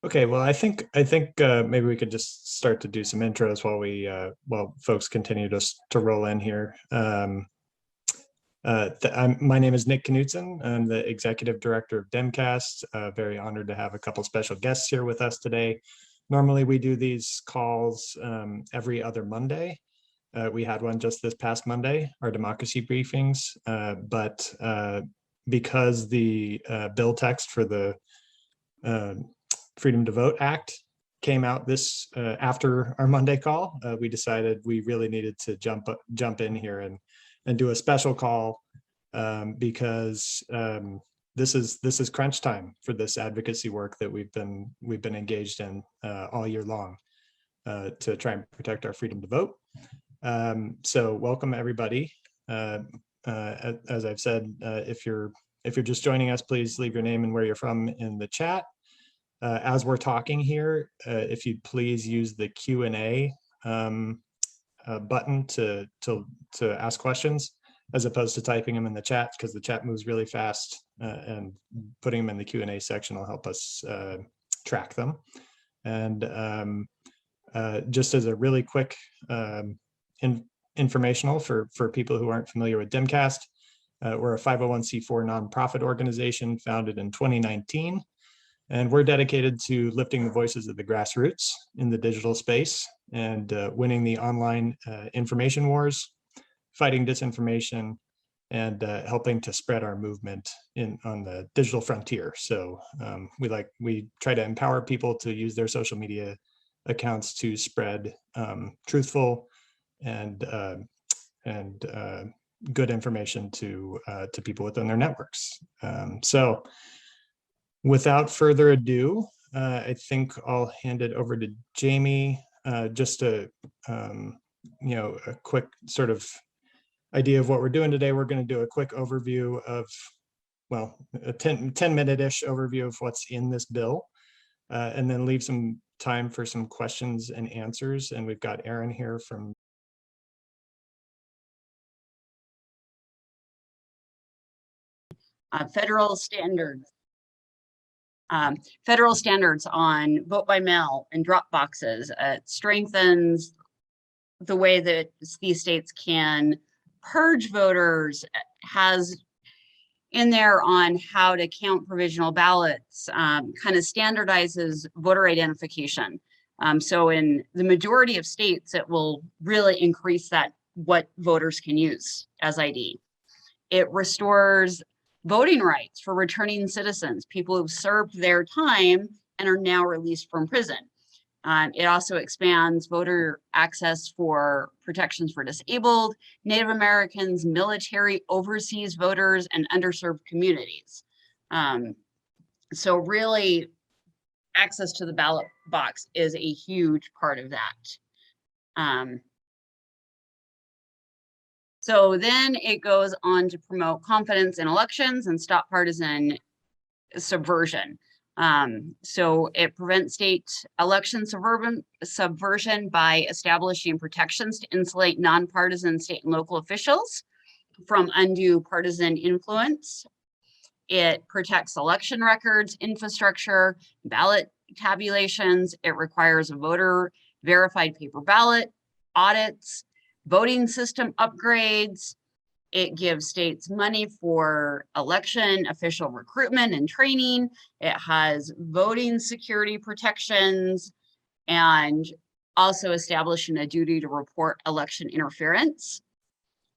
Okay, well, I think maybe we could just start to do some intros while folks continue to roll in here. My name is Nick Knutson. I'm the executive director of DemCast. Very honored to have a couple special guests here with us today. Normally, we do these calls every other Monday. We had one just this past Monday, our democracy briefings, but because the bill text for the Freedom to Vote Act came out this after our Monday call, we decided we really needed to jump in here and do a special call because this is crunch time for this advocacy work that we've been engaged in all year long to try and protect our freedom to vote. So welcome everybody. As I've said, if you're just joining us, please leave your name and where you're from in the chat. As we're talking here, if you'd please use the Q&A button to ask questions, as opposed to typing them in the chat, because the chat moves really fast, and putting them in the Q&A section will help us track them. And just as a really quick informational for people who aren't familiar with DemCast, we're a 501c4 nonprofit organization founded in 2019. And we're dedicated to lifting the voices of the grassroots in the digital space and winning the online information wars, fighting disinformation, and helping to spread our movement on the digital frontier. So we try to empower people to use their social media accounts to spread truthful and good information to people within their networks. So without further ado, I think I'll hand it over to Jamie, just a quick sort of idea of what we're doing today. We're going to do a quick overview of, well, a 10-minute-ish overview of what's in this bill, and then leave some time for some questions and answers. And we've got Aaron here from federal standards on vote by mail and drop boxes. It strengthens the way that these states can purge voters, has in there on how to count provisional ballots, kind of standardizes voter identification. So in the majority of states, it will really increase what voters can use as ID. It restores voting rights for returning citizens, people who've served their time and are now released from prison. It also expands voter access for protections for disabled, Native Americans, military, overseas voters, and underserved communities. So really, access to the ballot box is a huge part of that. So then it goes on to promote confidence in elections and stop partisan subversion. So it prevents state election subversion by establishing protections to insulate nonpartisan state and local officials from undue partisan influence. It protects election records, infrastructure, ballot tabulations. It requires a voter verified paper ballot, audits, voting system upgrades. It gives states money for election official recruitment and training. It has voting security protections and also establishing a duty to report election interference.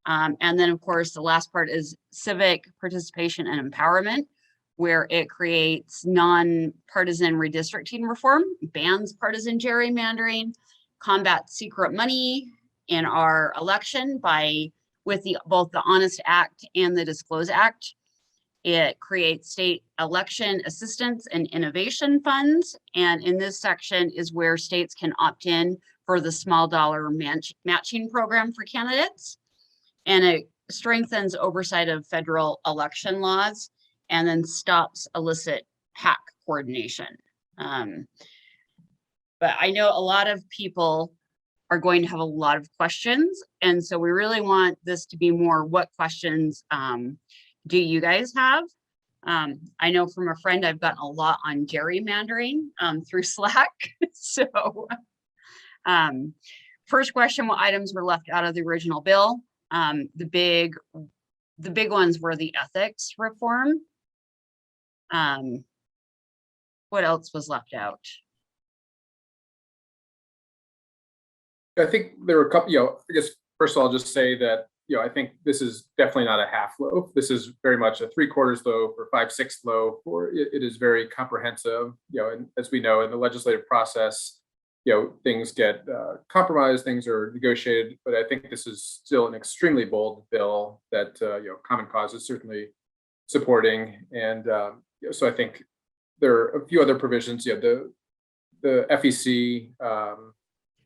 And then, of course, the last part is civic participation and empowerment, where it creates non-partisan redistricting reform, bans partisan gerrymandering, combats secret money in our election with both the Honest Act and the Disclose Act. It creates state election assistance and innovation funds. And in this section is where states can opt in for the small dollar matching program for candidates. And it strengthens oversight of federal election laws and then stops illicit PAC coordination. But I know a lot of people are going to have a lot of questions. And so we really want this to be more, what questions do you guys have? I know from a friend I've gotten a lot on gerrymandering through Slack. So first question, what items were left out of the original bill? The big ones were the ethics reform. What else was left out? I think there were a couple, I guess, first of all, I'll just say that, I think this is definitely not a half loaf. This is very much a 3/4 loaf or 5/6 loaf, or it is very comprehensive, and as we know in the legislative process, things get compromised, things are negotiated, but I think this is still an extremely bold bill that, Common Cause is certainly supporting. And so I think there are a few other provisions, the FEC,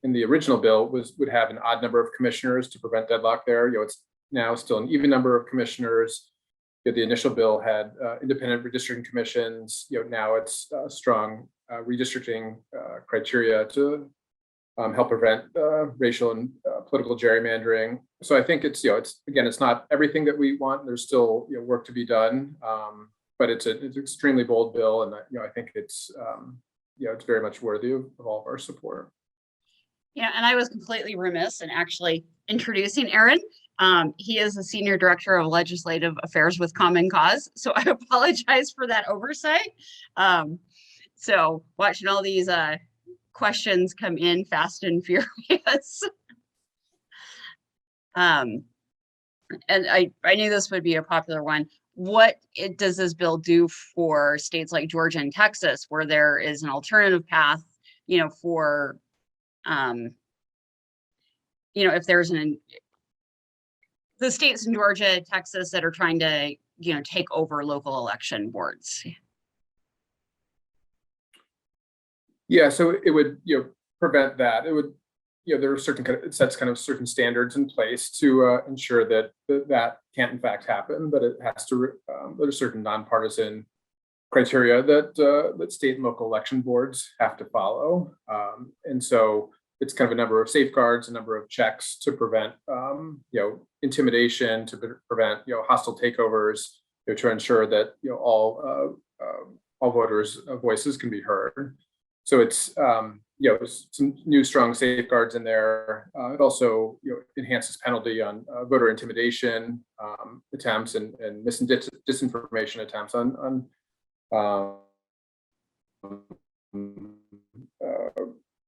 in the original bill would have an odd number of commissioners to prevent deadlock there. It's now still an even number of commissioners. The initial bill had independent redistricting commissions. Now it's strong redistricting criteria to help prevent racial and political gerrymandering. So I think it's not everything that we want. There's still work to be done, but it's an extremely bold bill, and I think it's it's very much worthy of all of our support. Yeah, and I was completely remiss in actually introducing Aaron. He is the Senior Director of Legislative Affairs with Common Cause, so I apologize for that oversight. So watching all these questions come in fast and furious. And I knew this would be a popular one. What does this bill do for states like Georgia and Texas, where there is an alternative path, for if there's the states in Georgia, Texas that are trying to, take over local election boards? Yeah, so it would, prevent that. It would, there are it sets kind of certain standards in place to ensure that that can't in fact happen, but it has to, there are certain nonpartisan criteria that state and local election boards have to follow. And so it's kind of a number of safeguards, a number of checks to prevent, intimidation, to prevent, hostile takeovers, to ensure that, all voters' voices can be heard. So it's, some new strong safeguards in there. It also, enhances penalty on voter intimidation attempts and disinformation attempts on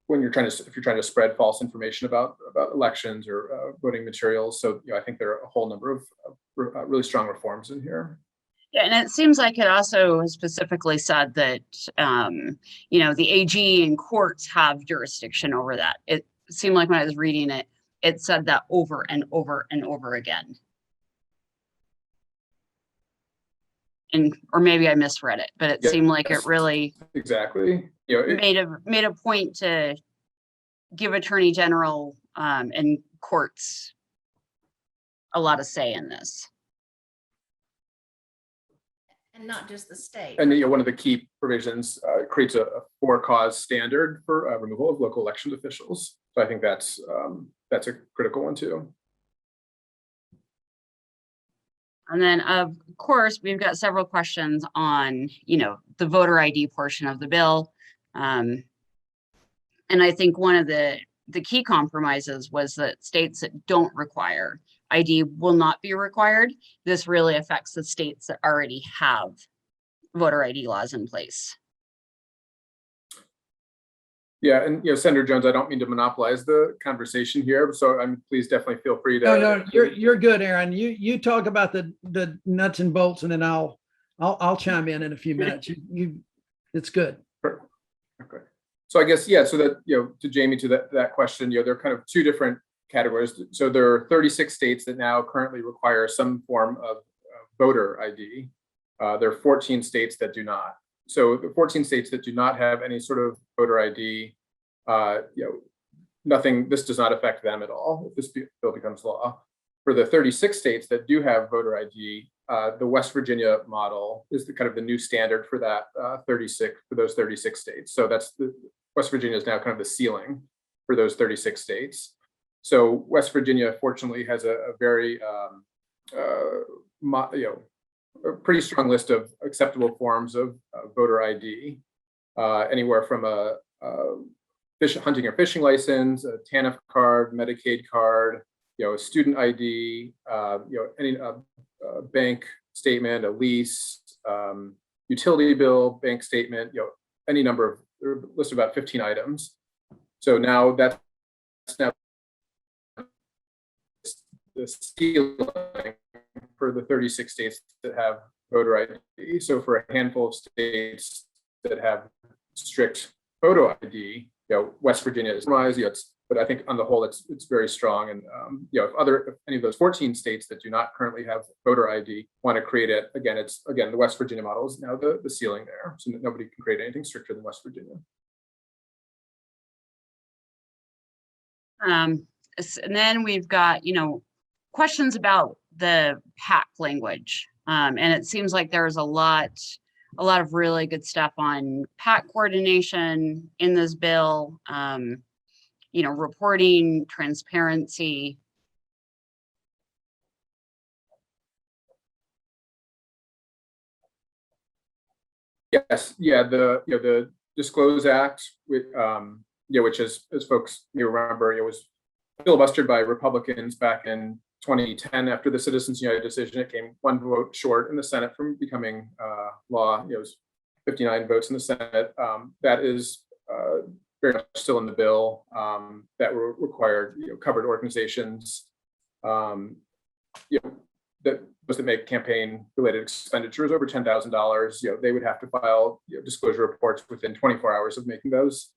when if you're trying to spread false information about elections or voting materials. So I think there are a whole number of really strong reforms in here. Yeah, and it seems like it also specifically said that the AG and courts have jurisdiction over that. It seemed like when I was reading it, it said that over and over and over again. Or maybe I misread it, but it seemed like it really exactly made a point to give Attorney General and courts a lot of say in this. And not just the state. And one of the key provisions creates a for-cause standard for removal of local elections officials. So I think that's a critical one too. And then, of course, we've got several questions on, the voter ID portion of the bill. And I think one of the key compromises was that states that don't require ID will not be required. This really affects the states that already have voter ID laws in place. Yeah, and Senator Jones, I don't mean to monopolize the conversation here, so please definitely feel free to. No, you're good, Aaron. You talk about the nuts and bolts, and then I'll chime in a few minutes. It's good. Okay. So I guess so that to Jamie, to that question, there are kind of two different categories. So there are 36 states that now currently require some form of voter ID. There are 14 states that do not. So the 14 states that do not have any sort of voter ID, this does not affect them at all if this bill becomes law. For the 36 states that do have voter ID, the West Virginia model is the new standard for that for those 36 states. So West Virginia is now kind of the ceiling for those 36 states. So West Virginia, fortunately, has a very a pretty strong list of acceptable forms of voter ID, anywhere from a hunting or fishing license, a TANF card, Medicaid card, a student ID, any bank statement, a lease, utility bill, bank statement, any number of, list of about 15 items. So now that's now the ceiling for the 36 states that have voter ID. So for a handful of states that have strict photo ID, West Virginia is but I think on the whole, it's very strong. And if any of those 14 states that do not currently have voter ID want to create it, again, the West Virginia model is now the ceiling there, so that nobody can create anything stricter than West Virginia. And then we've got, questions about the PAC language. And it seems like there's a lot of really good stuff on PAC coordination in this bill, reporting, transparency. Yes, yeah, the Disclose Act, which is, as folks may remember, it was filibustered by Republicans back in 2010 after the Citizens United decision. It came one vote short in the Senate from becoming law. It was 59 votes in the Senate. That is very much still in the bill. That were required, covered organizations, that make campaign-related expenditures over $10,000. They would have to file disclosure reports within 24 hours of making those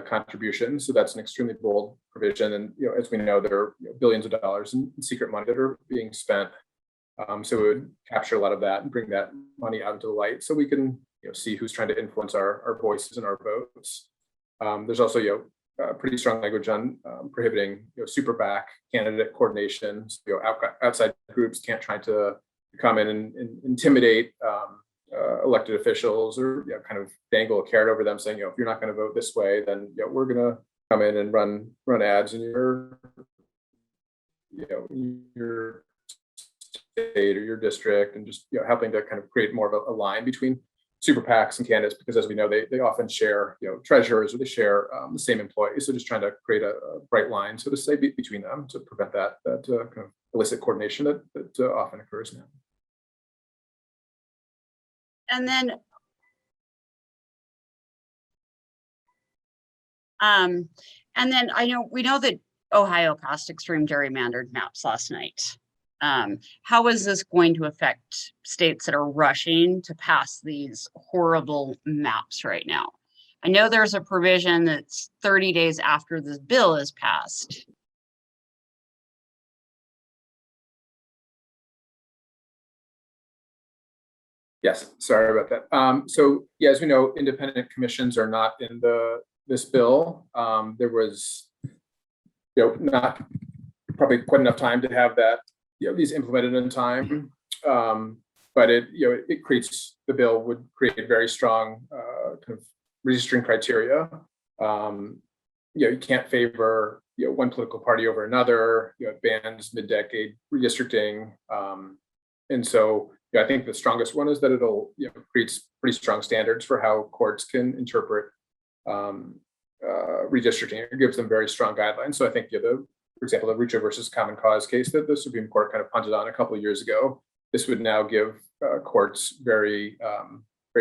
contributions. So that's an extremely bold provision. And as we know, there are billions of dollars in secret money that are being spent. So it would capture a lot of that and bring that money out into the light, so we can see who's trying to influence our voices and our votes. There's also pretty strong language on prohibiting super PAC candidate coordination. So, outside groups can't try to come in and intimidate elected officials, or kind of dangle a carrot over them, saying, if you're not going to vote this way, then we're going to come in and run ads in your state or your district, and just helping to kind of create more of a line between super PACs and candidates, because as we know, they often share treasurers, or they share the same employees. So just trying to create a bright line, so to say, between them, to prevent that kind of illicit coordination that often occurs now. And then, we know that Ohio passed extreme gerrymandered maps last night. How is this going to affect states that are rushing to pass these horrible maps right now? I know there's a provision that's 30 days after this bill is passed. Yes, sorry about that. So yeah, as we know, independent commissions are not in this bill. There was not probably quite enough time to have that these implemented in time, but it creates, the bill would create very strong kind of registering criteria. You can't favor one political party over another. It bans mid-decade redistricting, and so I think the strongest one is that it'll creates pretty strong standards for how courts can interpret redistricting. It gives them very strong guidelines. So I think for example, the Rucho versus Common Cause case that the Supreme Court kind of punted on a couple of years ago, this would now give courts very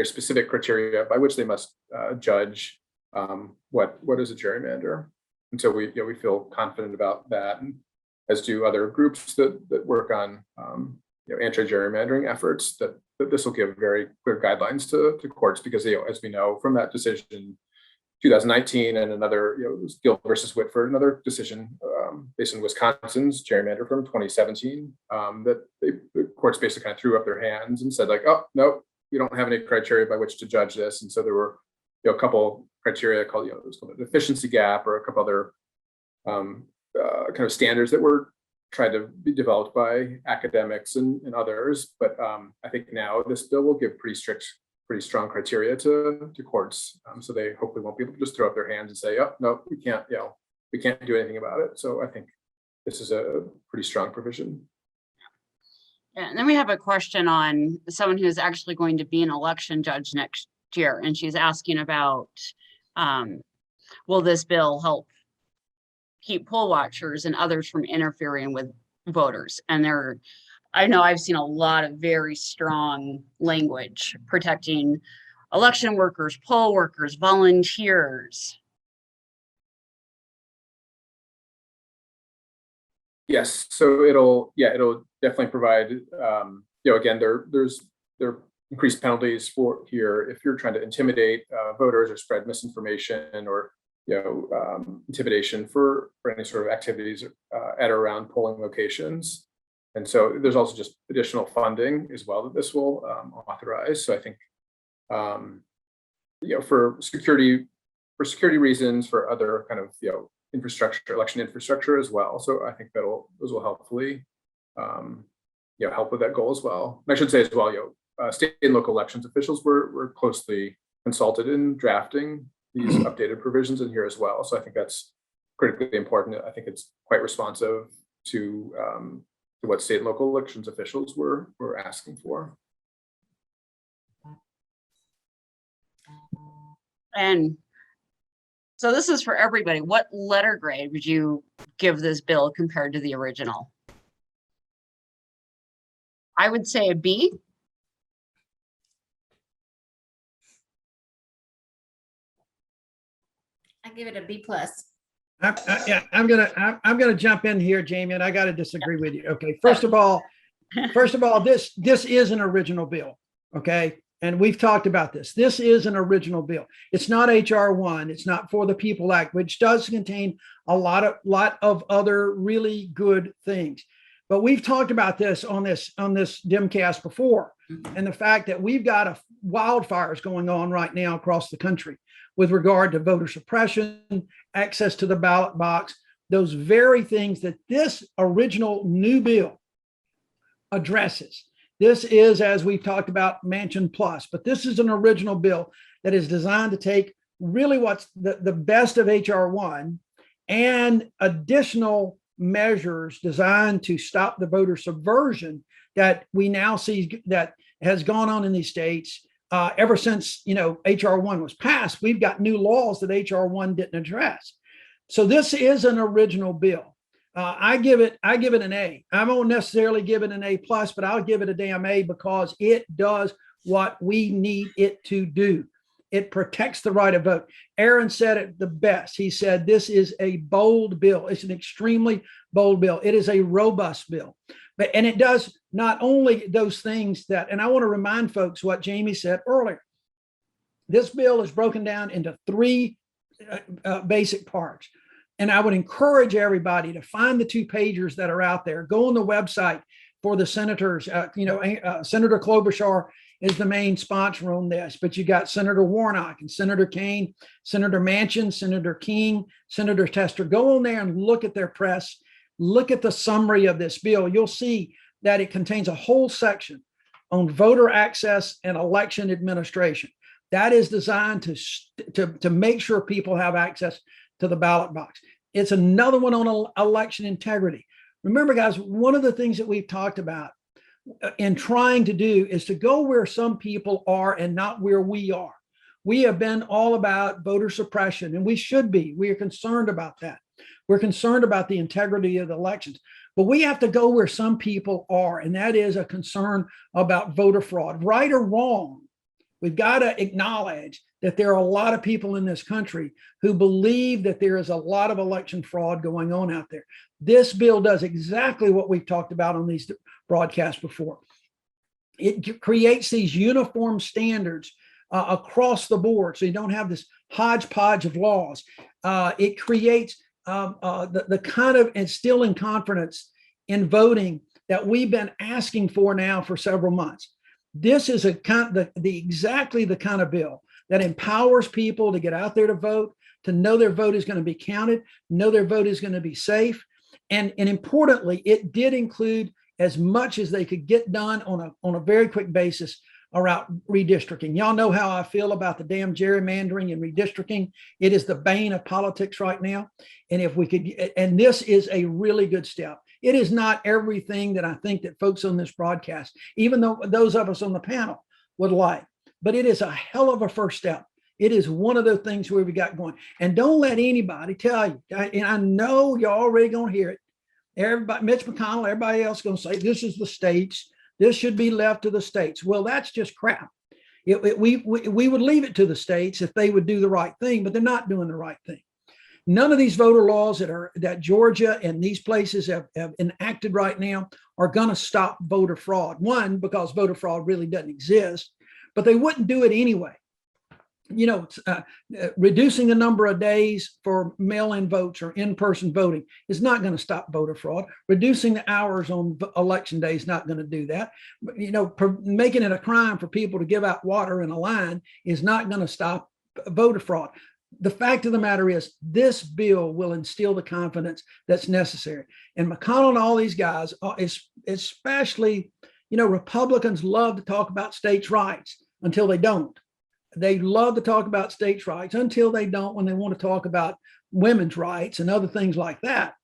specific criteria by which they must judge what is a gerrymander. And so we feel confident about that, and as do other groups that work on anti-gerrymandering efforts, that this will give very clear guidelines to courts, because as we know from that decision 2019 and another, Gill versus Whitford, another decision based in Wisconsin's gerrymander from 2017, that the courts basically kind of threw up their hands and said, like, oh, no, we don't have any criteria by which to judge this. And so there were a couple criteria called, it was called an efficiency gap, or a couple other kind of standards that were tried to be developed by academics and others. But I think now this bill will give pretty strong criteria to courts. So they hopefully won't be able to just throw up their hands and say, oh, no, we can't do anything about it. So I think this is a pretty strong provision. And then we have a question on someone who's actually going to be an election judge next year. And she's asking about, will this bill help keep poll watchers and others from interfering with voters? And I know I've seen a lot of very strong language protecting election workers, poll workers, volunteers. Yes, so it'll definitely provide, again, there are increased penalties for here if you're trying to intimidate voters or spread misinformation or intimidation for any sort of activities at or around polling locations. And so there's also just additional funding as well that this will authorize. So I think for security reasons, for other kind of election infrastructure as well. So I think those will hopefully help with that goal as well. And I should say as well, state and local elections officials were closely consulted in drafting these updated provisions in here as well. So I think that's critically important. I think it's quite responsive to what state and local elections officials were asking for. And so this is for everybody. What letter grade would you give this bill compared to the original? I would say a B. I give it a B plus. I'm gonna jump in here, Jamie, and I got to disagree with you. Okay, first of all, this is an original bill. Okay, and we've talked about this. This is an original bill. It's not HR 1. It's not For the People Act, which does contain a lot of other really good things. But we've talked about this on this DemCast before, and the fact that we've got wildfires going on right now across the country with regard to voter suppression, access to the ballot box, those very things that this original new bill addresses. This is, as we've talked about, Manchin Plus, but this is an original bill that is designed to take really what's the best of HR 1 and additional measures designed to stop the voter subversion that we now see that has gone on in these states. Ever since HR 1 was passed, we've got new laws that HR 1 didn't address. So this is an original bill. I give it an A. I won't necessarily give it an A plus, but I'll give it a damn A because it does what we need it to do. It protects the right of vote. Aaron said it the best. He said this is a bold bill. It's an extremely bold bill. It is a robust bill. And it does not only those things that, and I want to remind folks what Jamie said earlier. This bill is broken down into 3 basic parts. And I would encourage everybody to find the 2-pagers that are out there. Go on the website for the senators. Senator Klobuchar is the main sponsor on this, but you got Senator Warnock and Senator Kaine, Senator Manchin, Senator King, Senator Tester. Go on there and look at their press. Look at the summary of this bill. You'll see that it contains a whole section on voter access and election administration. That is designed to make sure people have access to the ballot box. It's another one on election integrity. Remember, guys, one of the things that we've talked about in trying to do is to go where some people are and not where we are. We have been all about voter suppression, and we should be. We are concerned about that. We're concerned about the integrity of the elections, but we have to go where some people are, and that is a concern about voter fraud. Right or wrong, we've got to acknowledge that there are a lot of people in this country who believe that there is a lot of election fraud going on out there. This bill does exactly what we've talked about on these broadcasts before. It creates these uniform standards across the board, so you don't have this hodgepodge of laws. It creates the kind of instilling confidence in voting that we've been asking for now for several months. This is exactly the kind of bill that empowers people to get out there to vote, to know their vote is going to be counted, know their vote is going to be safe. And importantly, it did include as much as they could get done on a very quick basis around redistricting. Y'all know how I feel about the damn gerrymandering and redistricting. It is the bane of politics right now. And if we could, and this is a really good step. It is not everything that I think that folks on this broadcast, even though those of us on the panel would like, but it is a hell of a first step. It is one of those things where we got going. And don't let anybody tell you, and I know you're already going to hear it. Everybody, Mitch McConnell, everybody else going to say, this is the states. This should be left to the states. Well, that's just crap. We would leave it to the states if they would do the right thing, but they're not doing the right thing. None of these voter laws that Georgia and these places have enacted right now are going to stop voter fraud. One, because voter fraud really doesn't exist, but they wouldn't do it anyway. You know, reducing the number of days for mail-in votes or in-person voting is not going to stop voter fraud. Reducing the hours on election day is not going to do that. You know, making it a crime for people to give out water in a line is not going to stop voter fraud. The fact of the matter is, this bill will instill the confidence that's necessary. And McConnell and all these guys, especially, you know, Republicans love to talk about states' rights until they don't. They love to talk about states' rights until they don't, when they want to talk about women's rights and other things like that.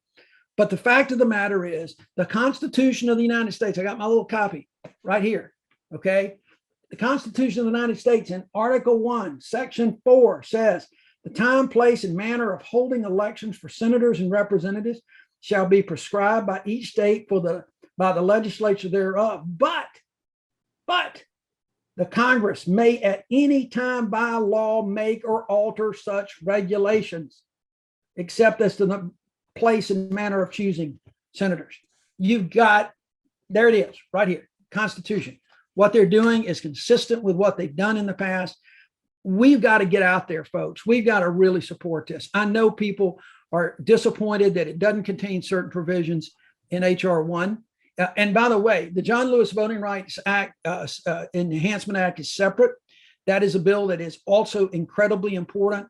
But the fact of the matter is, the Constitution of the United States, I got my little copy right here, okay? The Constitution of the United States in Article 1, Section 4 says, the time, place, and manner of holding elections for senators and representatives shall be prescribed by each state by the legislature thereof. But the Congress may at any time by law make or alter such regulations, except as to the place and manner of choosing senators. You've got, there it is, right here, Constitution. What they're doing is consistent with what they've done in the past. We've got to get out there, folks. We've got to really support this. I know people are disappointed that it doesn't contain certain provisions in H.R. 1. And by the way, the John Lewis Voting Rights Act, Enhancement Act is separate. That is a bill that is also incredibly important.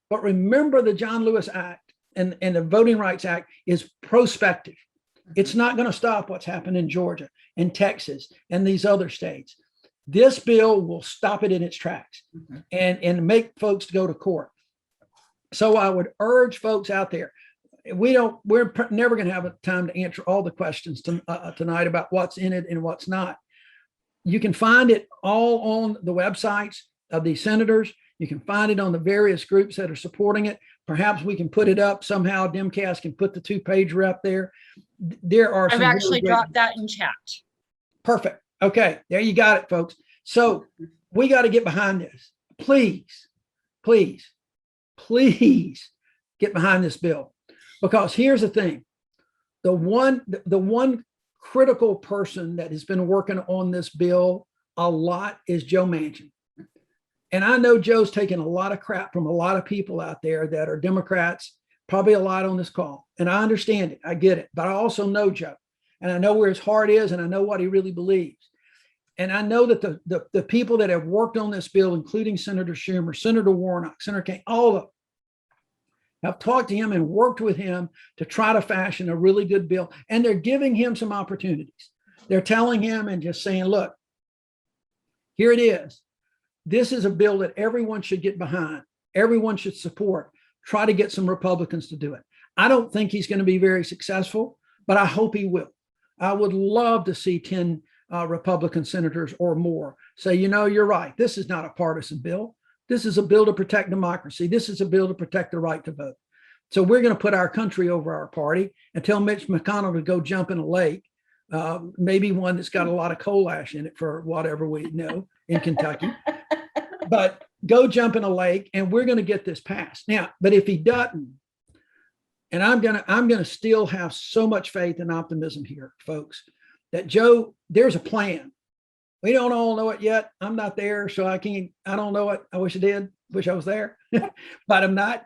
But remember, the John Lewis Act and the Voting Rights Act is prospective. It's not going to stop what's happened in Georgia and Texas and these other states. This bill will stop it in its tracks and make folks go to court. So I would urge folks out there, we're never going to have a time to answer all the questions tonight about what's in it and what's not. You can find it all on the websites of the senators. You can find it on the various groups that are supporting it. Perhaps we can put it up somehow. DemCast can put the 2-pager up there. There are. I've actually dropped that in chat. Perfect. Okay, there you got it, folks. So we got to get behind this. Please, please, please get behind this bill. Because here's the thing, the one critical person that has been working on this bill a lot is Joe Manchin. And I know Joe's taken a lot of crap from a lot of people out there that are Democrats, probably a lot on this call. And I understand it, I get it, but I also know Joe. And I know where his heart is, and I know what he really believes. And I know that the people that have worked on this bill, including Senator Schumer, Senator Warnock, Senator King, all of them, have talked to him and worked with him to try to fashion a really good bill. And they're giving him some opportunities. They're telling him and just saying, look, here it is. This is a bill that everyone should get behind. Everyone should support. Try to get some Republicans to do it. I don't think he's going to be very successful, but I hope he will. I would love to see 10 Republican senators or more say, you know, you're right. This is not a partisan bill. This is a bill to protect democracy. This is a bill to protect the right to vote. So we're going to put our country over our party and tell Mitch McConnell to go jump in a lake, maybe one that's got a lot of coal ash in it for whatever we know in Kentucky. But go jump in a lake and we're going to get this passed. Now, but if he doesn't, and I'm going to still have so much faith and optimism here, folks, that Joe, there's a plan. We don't all know it yet. I'm not there, so I don't know it. I wish I did, wish I was there, but I'm not.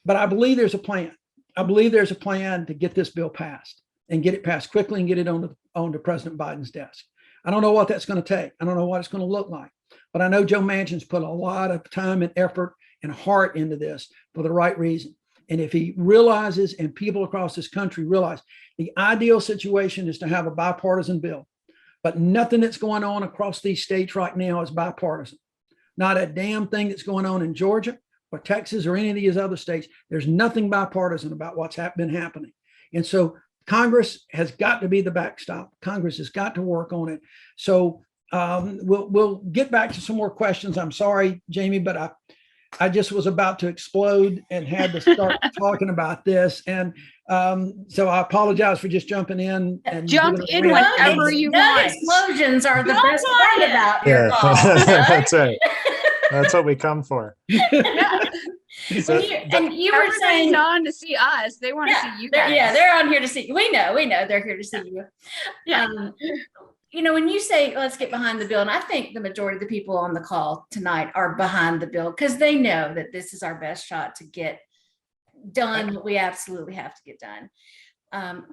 But I believe there's a plan. I believe there's a plan to get this bill passed and get it passed quickly and get it onto President Biden's desk. I don't know what that's going to take. I don't know what it's going to look like, but I know Joe Manchin's put a lot of time and effort and heart into this for the right reason. And if he realizes, and people across this country realize, the ideal situation is to have a bipartisan bill. But nothing that's going on across these states right now is bipartisan. Not a damn thing that's going on in Georgia or Texas or any of these other states. There's nothing bipartisan about what's been happening. And so Congress has got to be the backstop. Congress has got to work on it. So we'll get back to some more questions. I'm sorry, Jamie, but I just was about to explode and had to start talking about this. And so I apologize for just jumping in. And Jump in whenever you Gun want. explosions are the Jump best on part it. about your Yeah, call. that's right. That's what we come for. So- And you were Everybody's saying, on to see us. They want to see you guys. they're on here to see you. We know they're here to see you. Yeah. When you say let's get behind the bill, and I think the majority of the people on the call tonight are behind the bill because they know that this is our best shot to get done what we absolutely have to get done.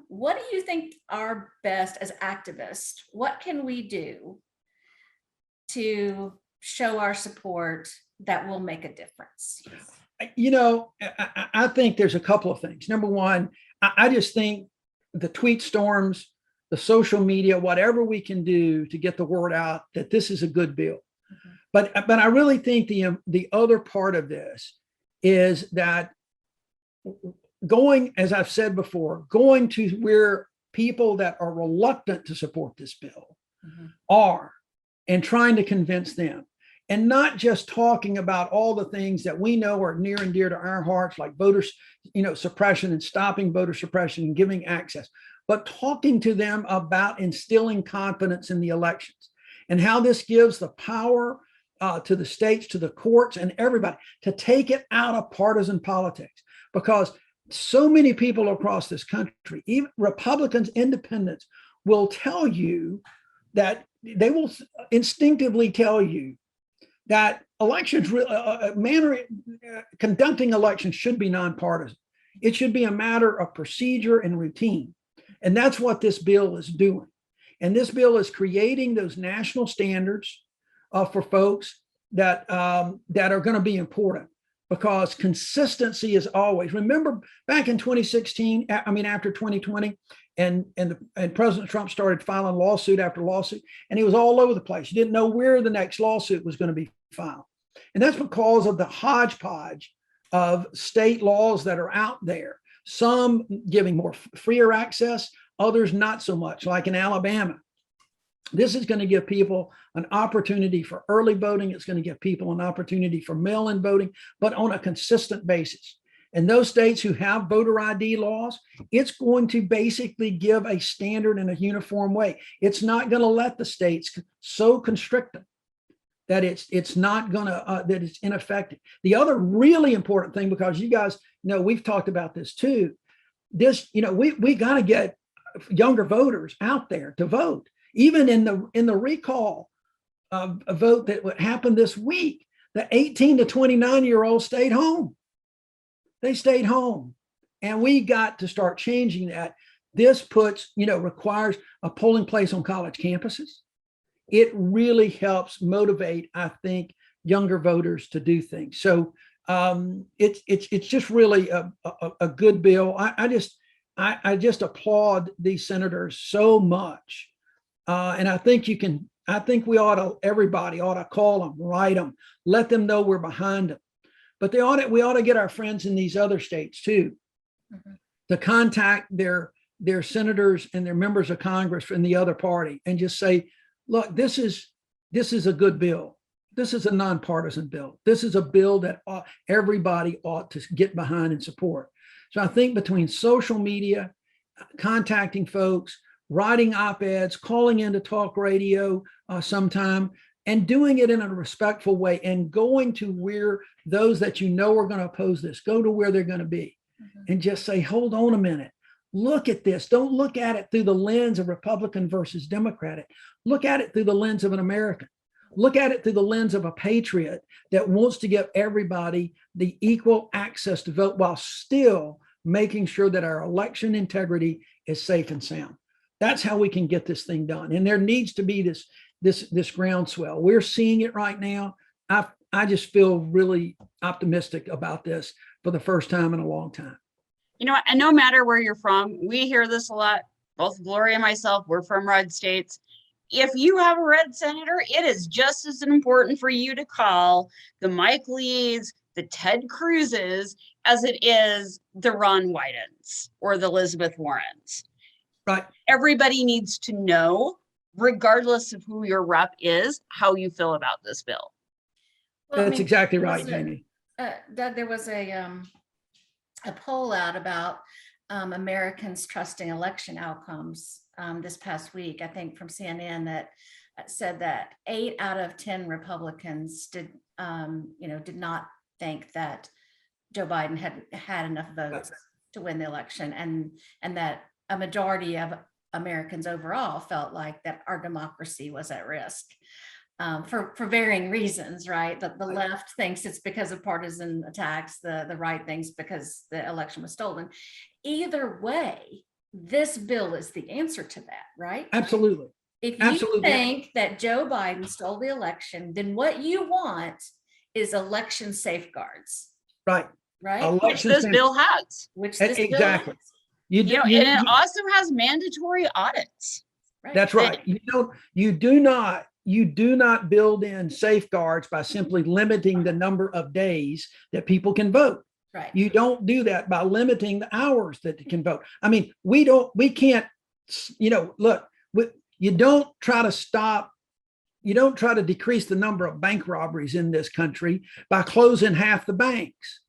What do you think are best as activists? What can we do to show our support that will make a difference? I think there's a couple of things. Number one, I just think the tweet storms, the social media, whatever we can do to get the word out that this is a good bill. Mm-hmm. But I really think the other part of this is that going, as I've said before, going to where people that are reluctant to support this bill are and trying to convince them. And not just talking about all the things that we know are near and dear to our hearts, like voter, suppression and stopping voter suppression and giving access, but talking to them about instilling confidence in the elections and how this gives the power to the states, to the courts, and everybody to take it out of partisan politics. Because so many people across this country, even Republicans, independents, will tell you that they will instinctively tell you that elections, conducting elections should be nonpartisan. It should be a matter of procedure and routine. And that's what this bill is doing. And this bill is creating those national standards for folks that are going to be important, because consistency is always. Remember back in 2016, after 2020, and President Trump started filing lawsuit after lawsuit, and he was all over the place. You didn't know where the next lawsuit was going to be filed. And that's because of the hodgepodge of state laws that are out there, some giving more freer access, others not so much, like in Alabama. This is going to give people an opportunity for early voting. It's going to give people an opportunity for mail-in voting, but on a consistent basis. And those states who have voter ID laws, it's going to basically give a standard in a uniform way. It's not going to let the states so constrict them that it's not going to, that it's ineffective. The other really important thing, because you guys know, we've talked about this too, we got to get younger voters out there to vote. Even in the recall a vote that happened this week, the 18 to 29-year-olds stayed home. They stayed home. And we got to start changing that. This requires a polling place on college campuses. It really helps motivate, I think, younger voters to do things. So it's just really a good bill. I just applaud these senators so much. And I think everybody ought to call them, write them, let them know we're behind them. But we ought to get our friends in these other states too, to contact their senators and their members of Congress from the other party and just say, look, this is a good bill. This is a nonpartisan bill. This is a bill that everybody ought to get behind and support. So I think between social media, contacting folks, writing op-eds, calling into talk radio sometime, and doing it in a respectful way, and going to where those that are going to oppose this, go to where they're going to be, and just say, hold on a minute, look at this. Don't look at it through the lens of Republican versus Democratic. Look at it through the lens of an American. Look at it through the lens of a patriot that wants to give everybody the equal access to vote while still making sure that our election integrity is safe and sound. That's how we can get this thing done. And there needs to be this groundswell. We're seeing it right now. I just feel really optimistic about this for the first time in a long time. You know what? And no matter where you're from, we hear this a lot. Both Gloria and myself, we're from red states. If you have a red senator, it is just as important for you to call the Mike Lees, the Ted Cruzes, as it is the Ron Wydens or the Elizabeth Warrens. Right. Everybody needs to know, regardless of who your rep is, how you feel about this bill. Well, I That's mean, exactly there right, was Jamie. Doug, there was a poll out about Americans trusting election outcomes this past week, I think from CNN, that said that 8 out of 10 Republicans did not think that Joe Biden had enough votes to win the election, and that a majority of Americans overall felt like that our democracy was at risk. For varying reasons, right? The left thinks it's because of partisan attacks, the right thinks because the election was stolen. Either way, this bill is the answer to that, right? Absolutely. If you think that Joe Biden stole the election, then what you want is election safeguards. Right. Right. Which this bill has. Which this exactly. Bill has. And it also has mandatory audits. Right. That's right. You do not build in safeguards by simply limiting the number of days that people can vote. Right. You don't do that by limiting the hours that they can vote. I mean, we can't, look, you don't try to decrease the number of bank robberies in this country by closing half the banks.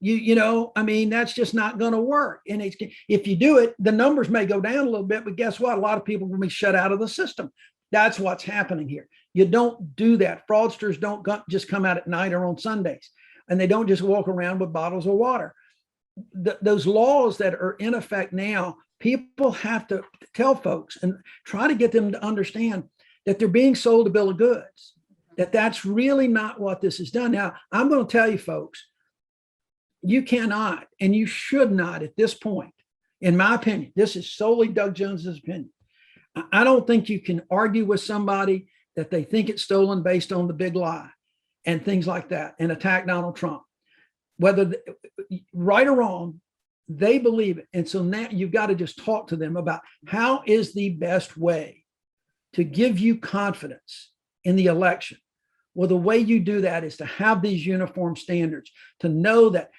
I mean, that's just not going to work. And if you do it, the numbers may go down a little bit, but guess what? A lot of people will be shut out of the system. That's what's happening here. You don't do that. Fraudsters don't just come out at night or on Sundays, and they don't just walk around with bottles of water. Those laws that are in effect now, people have to tell folks and try to get them to understand that they're being sold a bill of goods, that's really not what this has done. Now, I'm going to tell you folks, you cannot and you should not at this point, in my opinion, this is solely Doug Jones's opinion. I don't think you can argue with somebody that they think it's stolen based on the big lie and things like that and attack Donald Trump. Whether right or wrong, they believe it. And so now you've got to just talk to them about how is the best way to give you confidence in the election. Well, the way you do that is to have these uniform standards, to know that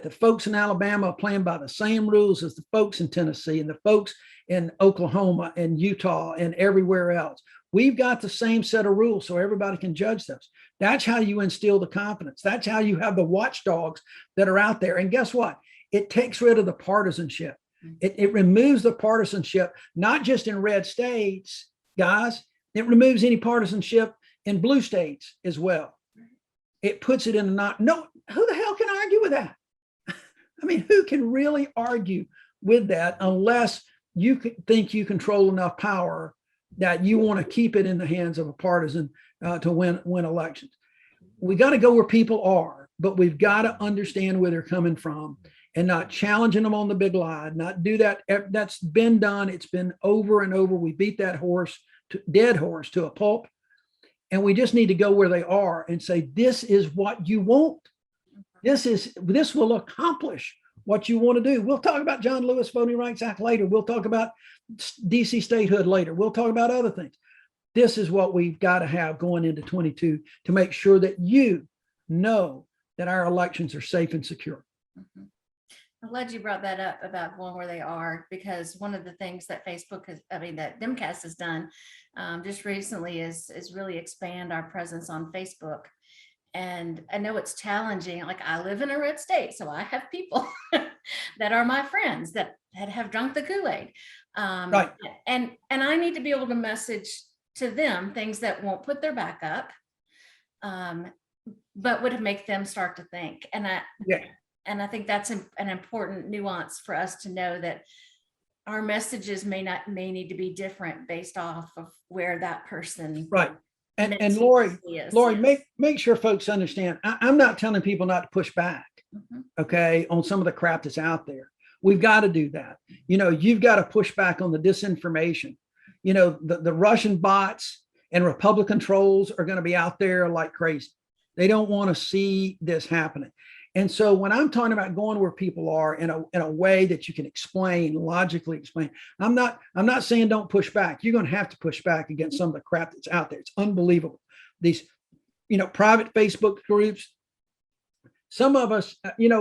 the folks in Alabama are playing by the same rules as the folks in Tennessee and the folks in Oklahoma and Utah and everywhere else. We've got the same set of rules so everybody can judge those. That's how you instill the confidence. That's how you have the watchdogs that are out there. And guess what? It takes rid of the partisanship. It removes the partisanship, not just in red states, guys. It removes any partisanship in blue states as well. It puts it in who the hell can argue with that? I mean, who can really argue with that unless you think you control enough power that you want to keep it in the hands of a partisan to win elections? We got to go where people are, but we've got to understand where they're coming from and not challenging them on the big lie, not do that. That's been done. It's been over and over. We beat that dead horse to a pulp. And we just need to go where they are and say, this is what you want. This will accomplish what you want to do. We'll talk about John Lewis Voting Rights Act later. We'll talk about DC statehood later. We'll talk about other things. This is what we've got to have going into 22 to make sure that you know that our elections are safe and secure. Mm-hmm. I'm glad you brought that up about going where they are, because one of the things that that DemCast has done just recently is really expand our presence on Facebook. And I know it's challenging. Like, I live in a red state, so I have people that are my friends that have drunk the Kool-Aid. Right. And I need to be able to message to them things that won't put their back up, but would make them start to think. And I think that's an important nuance for us to know, that our messages may need to be different based off of where that person. Right. And Lori, make sure folks understand, I'm not telling people not to push back, okay, on some of the crap that's out there. We've got to do that. You've got to push back on the disinformation. The Russian bots and Republican trolls are going to be out there like crazy. They don't want to see this happening. And so when I'm talking about going where people are in a way that you can logically explain, I'm not saying don't push back. You're going to have to push back against some of the crap that's out there. It's unbelievable. These, private Facebook groups. Some of us,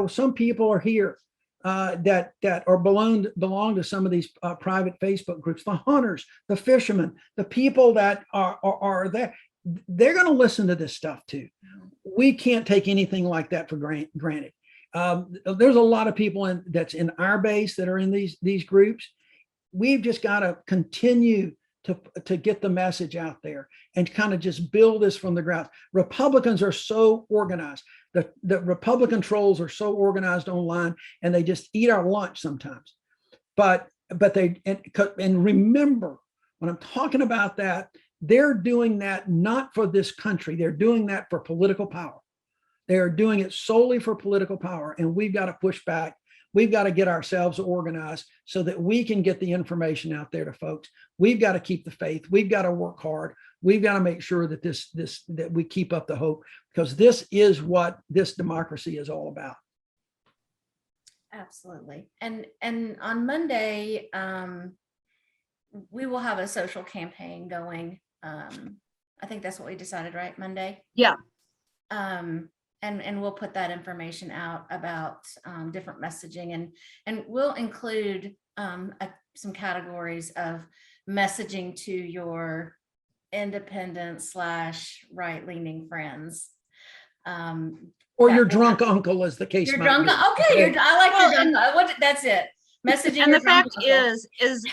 some people are here that are belong to some of these private Facebook groups, the hunters, the fishermen, the people that are there, they're going to listen to this stuff too. We can't take anything like that for granted. There's a lot of people that's in our base that are in these groups. We've just got to continue to get the message out there and kind of just build this from the ground. Republicans are so organized. The Republican trolls are so organized online, and they just eat our lunch sometimes. But remember, when I'm talking about that, they're doing that not for this country. They're doing that for political power. They are doing it solely for political power, and we've got to push back. We've got to get ourselves organized so that we can get the information out there to folks. We've got to keep the faith. We've got to work hard. We've got to make sure that that we keep up the hope, because this is what this democracy is all about. Absolutely. And on Monday, we will have a social campaign going. I think that's what we decided, right? Monday? Yeah. And we'll put that information out about different messaging, and we'll include some categories of messaging to your independent / right-leaning friends. Or your drunk uncle, as the case Your might drunk, be. okay, I like your drunk. That's it. Messaging. And your the drunk fact uncle. is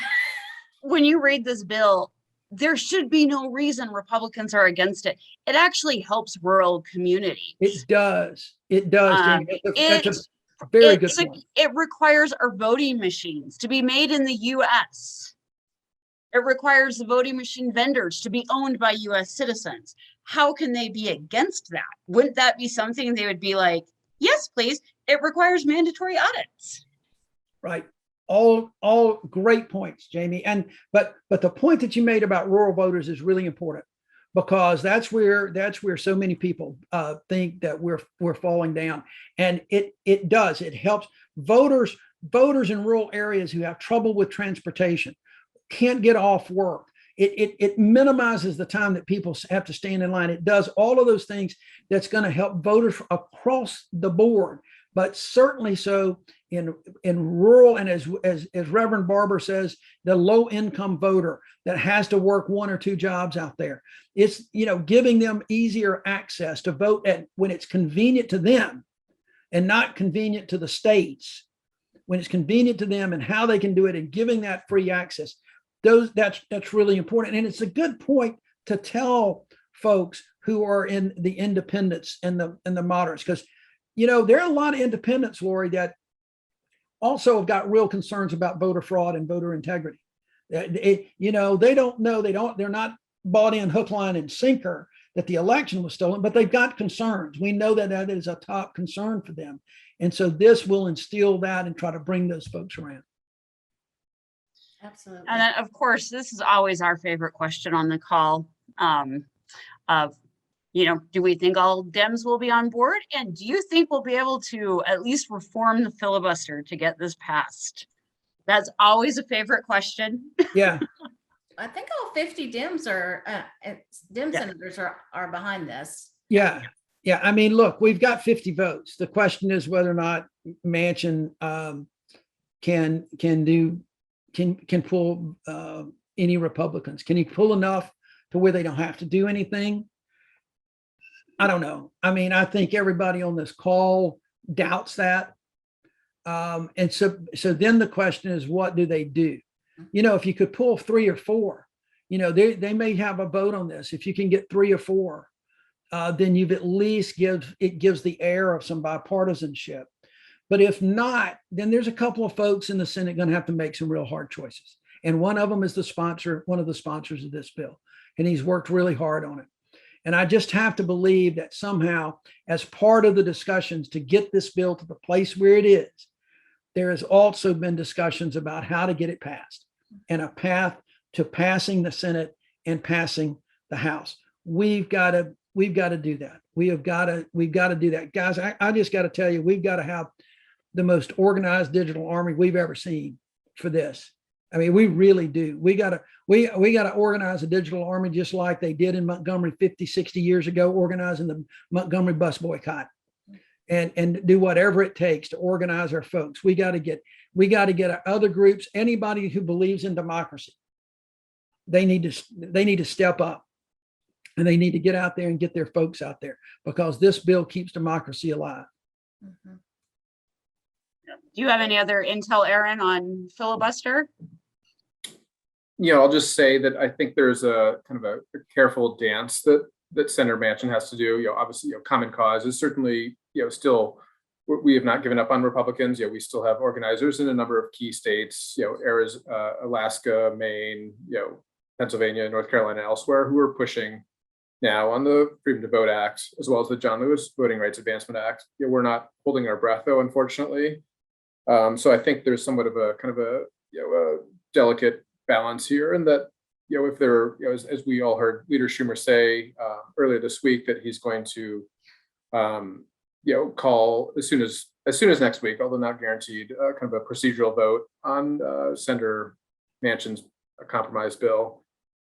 when you read this bill, there should be no reason Republicans are against it. It actually helps rural communities. It does. It does, Jamie. That's a very good point. It requires our voting machines to be made in the US. It requires the voting machine vendors to be owned by US citizens. How can they be against that? Wouldn't that be something they would be like, yes, please. It requires mandatory audits. Right. All great points, Jamie. But the point that you made about rural voters is really important, because that's where so many people think that we're falling down. And it does. It helps voters in rural areas who have trouble with transportation, can't get off work. It minimizes the time that people have to stand in line. It does all of those things that's going to help voters across the board, but certainly so in rural, and as Reverend Barber says, the low income voter that has to work 1 or 2 jobs out there. It's, giving them easier access to vote when it's convenient to them and not convenient to the states, when it's convenient to them and how they can do it, and giving that free access. That's really important. And it's a good point to tell folks who are in the independents and the moderates, because there are a lot of independents, Lori, that also have got real concerns about voter fraud and voter integrity. They don't know, they're not bought in hook, line, and sinker that the election was stolen, but they've got concerns. We know that is a top concern for them. And so this will instill that and try to bring those folks around. Absolutely. And then, of course, this is always our favorite question on the call of, do we think all Dems will be on board? And do you think we'll be able to at least reform the filibuster to get this passed? That's always a favorite question. Yeah. I think all 50 Dems senators are behind this. Yeah. Yeah. I mean, look, we've got 50 votes. The question is whether or not Manchin can pull any Republicans. Can he pull enough to where they don't have to do anything? I don't know. I mean, I think everybody on this call doubts that. And so then the question is, what do they do? If you could pull 3 or 4, they may have a vote on this. If you can get 3 or 4, then you've at least gives the air of some bipartisanship. But if not, then there's a couple of folks in the Senate going to have to make some real hard choices. And one of them is one of the sponsors of this bill. And he's worked really hard on it. And I just have to believe that somehow, as part of the discussions to get this bill to the place where it is, there has also been discussions about how to get it passed and a path to passing the Senate and passing the House. We've got to do that. We've got to do that. Guys, I just got to tell you, we've got to have the most organized digital army we've ever seen for this. I mean, we really do. We got to organize a digital army just like they did in Montgomery 50, 60 years ago, organizing the Montgomery bus boycott. and do whatever it takes to organize our folks. We got to get other groups, anybody who believes in democracy. They need to step up, and they need to get out there and get their folks out there, because this bill keeps democracy alive. Mhm. Do you have any other intel, Aaron, on filibuster? I'll just say that I think there's a kind of a careful dance that Senator Manchin has to do. Obviously, common cause is certainly, still, we have not given up on Republicans. We still have organizers in a number of key states, Arizona, Alaska, Maine, Pennsylvania, North Carolina, elsewhere, who are pushing now on the Freedom to Vote Act, as well as the John Lewis Voting Rights Advancement Act. We're not holding our breath, though, unfortunately. So I think there's somewhat of a kind of a delicate balance here, and that if there, as we all heard Leader Schumer say earlier this week, that he's going to call as soon as next week, although not guaranteed, kind of a procedural vote on Senator Manchin's compromise bill.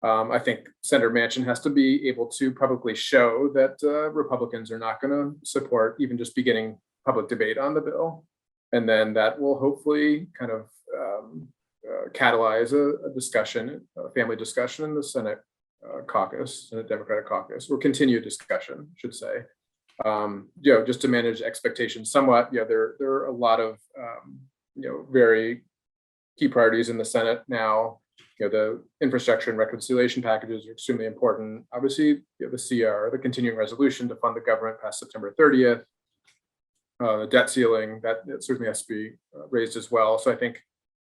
I think Senator Manchin has to be able to publicly show that Republicans are not going to support even just beginning public debate on the bill. And then that will hopefully kind of catalyze a discussion, a family discussion in the Senate Senate Democratic caucus, or continued discussion, I should say. Just to manage expectations somewhat. There are a lot of very key priorities in the Senate now. The infrastructure and reconciliation packages are extremely important. Obviously, the CR, the continuing resolution to fund the government past September 30th. The debt ceiling, that certainly has to be raised as well. So I think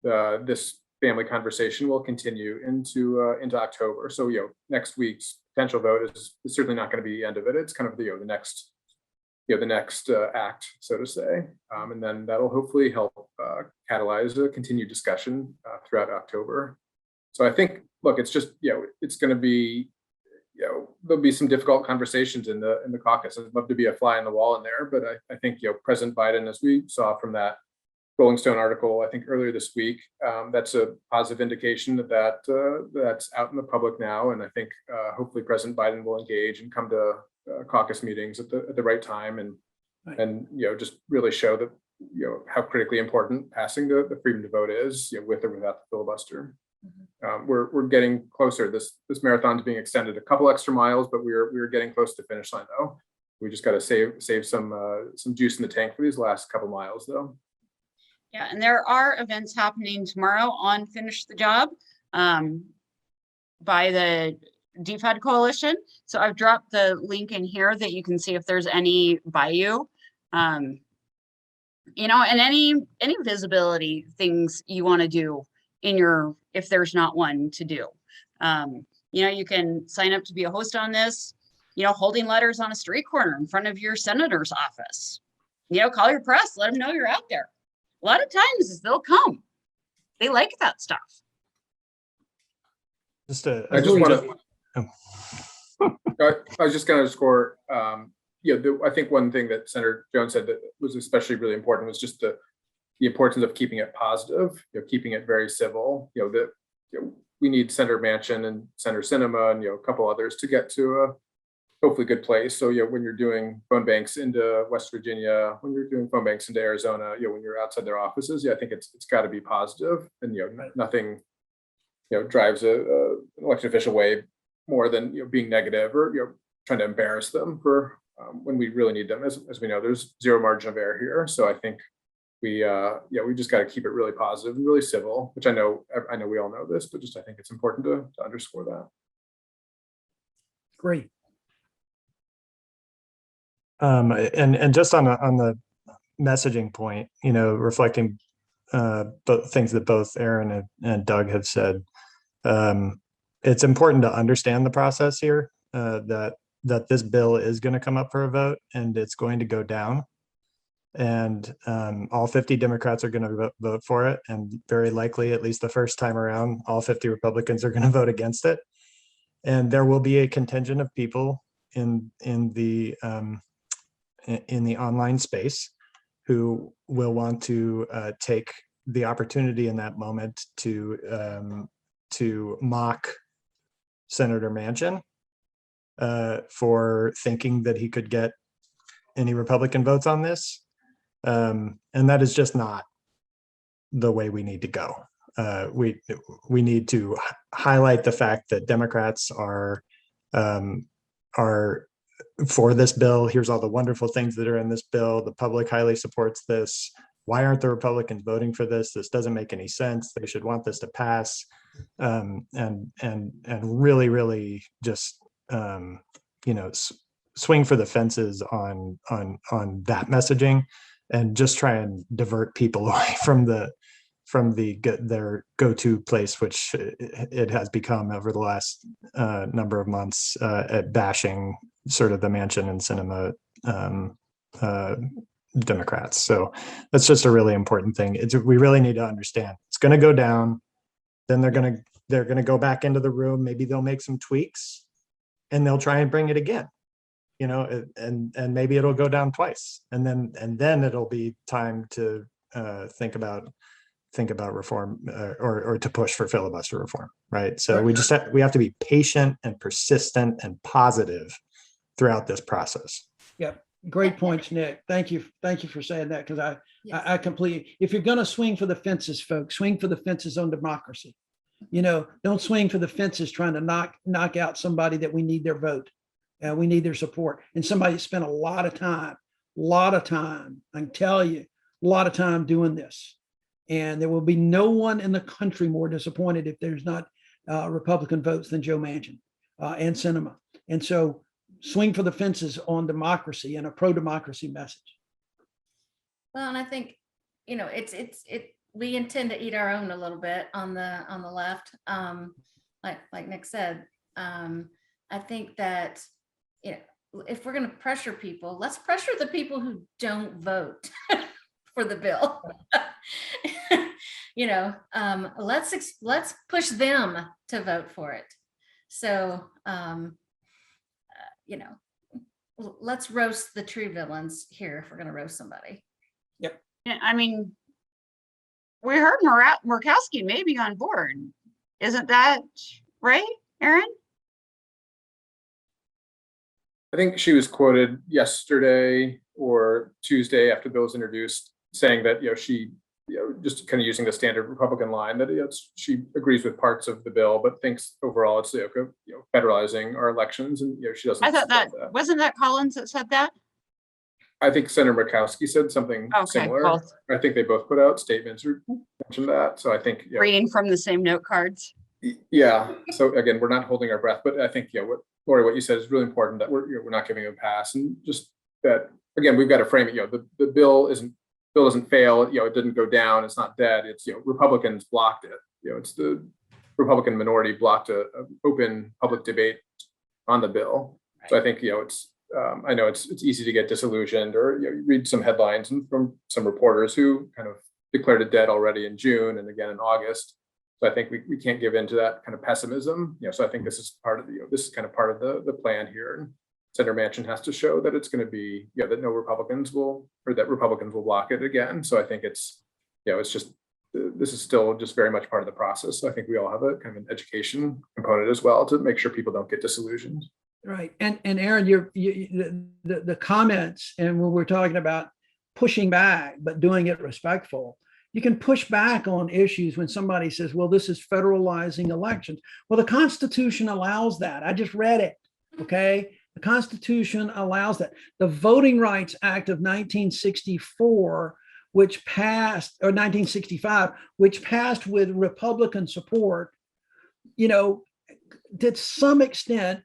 this family conversation will continue into October. So next week's potential vote is certainly not going to be the end of it. It's kind of the next act, so to say, and then that'll hopefully help catalyze a continued discussion throughout October. So I think, look, it's just it's going to be there'll be some difficult conversations in the caucus. I'd love to be a fly on the wall in there, but I think President Biden, as we saw from that Rolling Stone article, I think earlier this week, that's a positive indication that that's out in the public now, and I think hopefully President Biden will engage and come to caucus meetings at the right time, and just really show that how critically important passing the freedom to vote is, with or without the filibuster. We're getting closer. This marathon is being extended a couple extra miles, but we're getting close to the finish line though. We just got to save some juice in the tank for these last couple miles though. Yeah, and there are events happening tomorrow on Finish the Job by the DFAD Coalition. So I've dropped the link in here that you can see if there's any by you. And any visibility things you want to do in your, if there's not one to do. You can sign up to be a host on this, holding letters on a street corner in front of your senator's office. Call your press, let them know you're out there. A lot of times they'll come. They like that stuff. I was just going to score. I think one thing that Senator Jones said that was especially really important was just the importance of keeping it positive, keeping it very civil. We need Senator Manchin and Senator Sinema and a couple others to get to a hopefully good place. So when you're doing phone banks into West Virginia, when you're doing phone banks into Arizona, when you're outside their offices, I think it's got to be positive, and nothing drives an elected official way more than being negative or trying to embarrass them for when we really need them. As we know, there's zero margin of error here. So I think we just got to keep it really positive and really civil, which I know we all know this, but just I think it's important to underscore that. Great. And just on the messaging point, reflecting both things that both Aaron and Doug have said, it's important to understand the process here, that this bill is going to come up for a vote and it's going to go down, and all 50 Democrats are going to vote for it, and very likely, at least the first time around, all 50 Republicans are going to vote against it, and there will be a contingent of people in the online space who will want to take the opportunity in that moment to mock Senator Manchin for thinking that he could get any Republican votes on this. And that is just not the way we need to go. We need to highlight the fact that Democrats are for this bill. Here's all the wonderful things that are in this bill. The public highly supports this. Why aren't the Republicans voting for this? This doesn't make any sense. They should want this to pass. And really just swing for the fences on that messaging, and just try and divert people away from their go-to place, which it has become over the last number of months, at bashing sort of the Manchin and Sinema Democrats. So that's just a really important thing. We really need to understand it's going to go down. Then they're going to go back into the room. Maybe they'll make some tweaks, and they'll try and bring it again. And maybe it'll go down twice, and then it'll be time to think about reform, or to push for filibuster reform, right? So we have to be patient and persistent and positive throughout this process. Yep. Great points, Nick. Thank you for saying that, because I completely, if you're going to swing for the fences, folks, swing for the fences on democracy. Don't swing for the fences trying to knock out somebody that we need their vote. We need their support, and somebody that spent a lot of time, I can tell you, a lot of time doing this. And there will be no one in the country more disappointed if there's not Republican votes than Joe Manchin and Sinema. And so swing for the fences on democracy and a pro-democracy message. Well, and I think, we intend to eat our own a little bit on the left. Like Nick said, I think that, if we're going to pressure people, let's pressure the people who don't vote for the bill. Let's push them to vote for it. So, let's roast the true villains here if we're going to roast somebody. Yep. Yeah, I mean, we heard Murkowski may be on board. Isn't that right, Aaron? I think she was quoted yesterday or Tuesday after the bill was introduced, saying that she just kind of using the standard Republican line that she agrees with parts of the bill, but thinks overall it's federalizing our elections, and she doesn't. I thought that wasn't that Collins that said that. I think Senator Murkowski said something similar. Both. I think they both put out statements or mentioned that. So I think reading from the same note cards. Yeah. So again, we're not holding our breath, but I think Lori, what you said is really important, that we're not giving a pass, and just that again, we've got to frame it. The bill doesn't fail. It didn't go down. It's not dead. It's Republicans blocked it. It's the Republican minority blocked a open public debate on the bill. Right. So I think it's. I know it's easy to get disillusioned, or read some headlines from some reporters who kind of declared it dead already in June and again in August. So I think we can't give in to that kind of pessimism. So I think this is part of this is kind of part of the plan here. And Senator Manchin has to show that it's going to be that Republicans will block it again. So I think it's it's just this is still just very much part of the process. So I think we all have a kind of an education component as well to make sure people don't get disillusioned. Right. And Aaron, the comments, and when we're talking about pushing back, but doing it respectful, you can push back on issues when somebody says, well, this is federalizing elections. Well, the Constitution allows that. I just read it. Okay. The Constitution allows that. The Voting Rights Act of 1964, which passed, or 1965, which passed with Republican support, to some extent,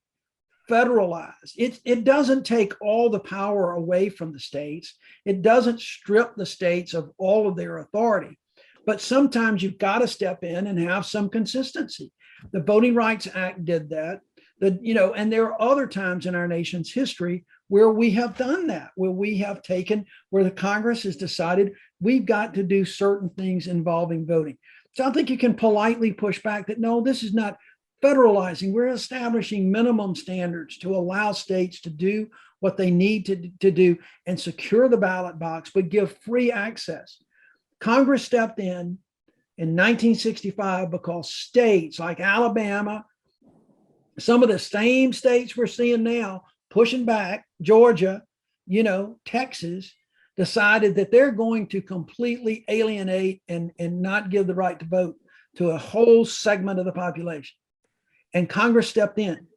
federalize. It doesn't take all the power away from the states. It doesn't strip the states of all of their authority. But sometimes you've got to step in and have some consistency. The Voting Rights Act did that. And there are other times in our nation's history where we have done that, where the Congress has decided we've got to do certain things involving voting. So I think you can politely push back that, no, this is not federalizing. We're establishing minimum standards to allow states to do what they need to do and secure the ballot box, but give free access. Congress stepped in 1965 because states like Alabama, some of the same states we're seeing now pushing back, Georgia, Texas decided that they're going to completely alienate and not give the right to vote to a whole segment of the population. And Congress stepped in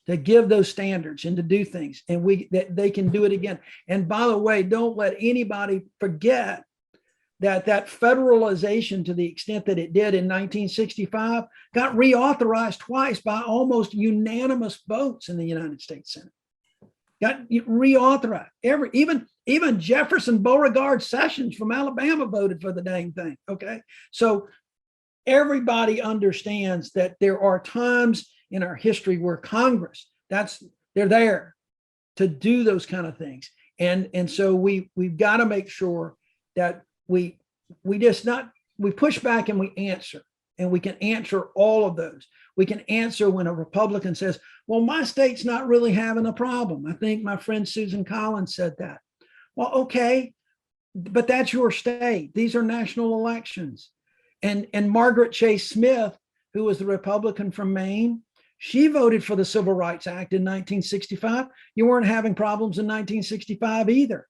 to give those standards and to do things, and that they can do it again. And by the way, don't let anybody forget that federalization, to the extent that it did in 1965, got reauthorized twice by almost unanimous votes in the United States Senate. Got reauthorized. Even Jefferson Beauregard Sessions from Alabama voted for the dang thing. Okay, so everybody understands that there are times in our history where Congress, they're there to do those kind of things, and so we've got to make sure that we push back and we answer, and we can answer all of those. We can answer when a Republican says, well, my state's not really having a problem. I think my friend Susan Collins said that. Well, okay, but that's your state. These are national elections. And Margaret Chase Smith, who was the Republican from Maine, she voted for the Civil Rights Act in 1965. You weren't having problems in 1965 either.